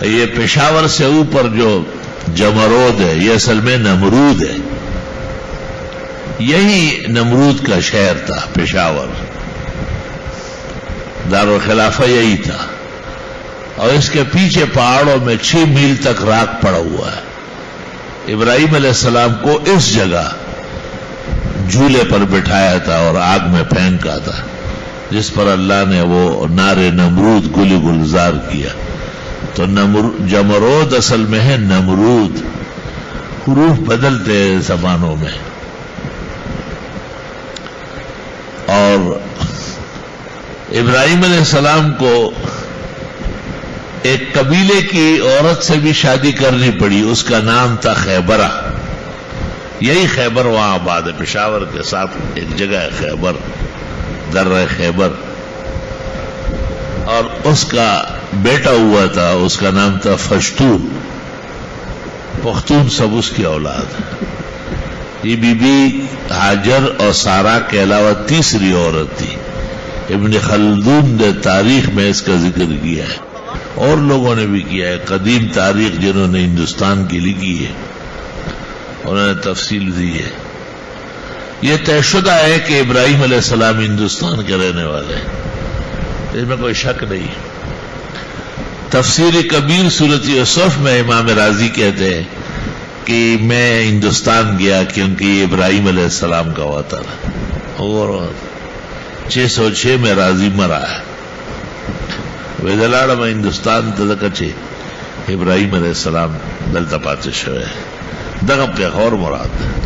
یہ پشاور سے اوپر جو جمرود ہے یہ اصل میں نمرود ہے. یہی نمرود کا شہر تھا پشاور، دارالخلافہ یہی تھا. اور اس کے پیچھے پہاڑوں میں 6 میل تک راک پڑا ہوا ہے. ابراہیم علیہ السلام کو اس جگہ جھولے پر بٹھایا تھا اور آگ میں پھینکا تھا، جس پر اللہ نے وہ نار نمرود گل گلزار کیا. تو جمرود اصل میں ہے نمرود. حروف بدلتے زبانوں میں. اور ابراہیم علیہ السلام کو ایک قبیلے کی عورت سے بھی شادی کرنی پڑی، اس کا نام تھا خیبرہ. یہی خیبر وہاں آباد ہے، پشاور کے ساتھ ایک جگہ ہے خیبر، درہ خیبر. اور اس کا بیٹا ہوا تھا، اس کا نام تھا فشتون. پختون سب اس کی اولاد. یہ بی بی ہاجر اور سارا کے علاوہ تیسری عورت تھی. ابن خلدون نے تاریخ میں اس کا ذکر کیا ہے، اور لوگوں نے بھی کیا ہے. قدیم تاریخ جنہوں نے ہندوستان کی لکھی ہے انہوں نے تفصیل دی ہے. یہ طے شدہ ہے کہ ابراہیم علیہ السلام ہندوستان کے رہنے والے ہیں، اس میں کوئی شک نہیں. تفسیر کبیر سورۃ یوسف میں امام رازی کہتے ہیں کہ میں ہندوستان گیا کیونکہ یہ ابراہیم علیہ السلام کا وطن ہے. اور 606 میں رازی مرا ہے. ویدلاڑ میں ہندوستان تدکچے ابراہیم علیہ السلام دلتا پاتے شوئے دغب پہ اور مراد ہے.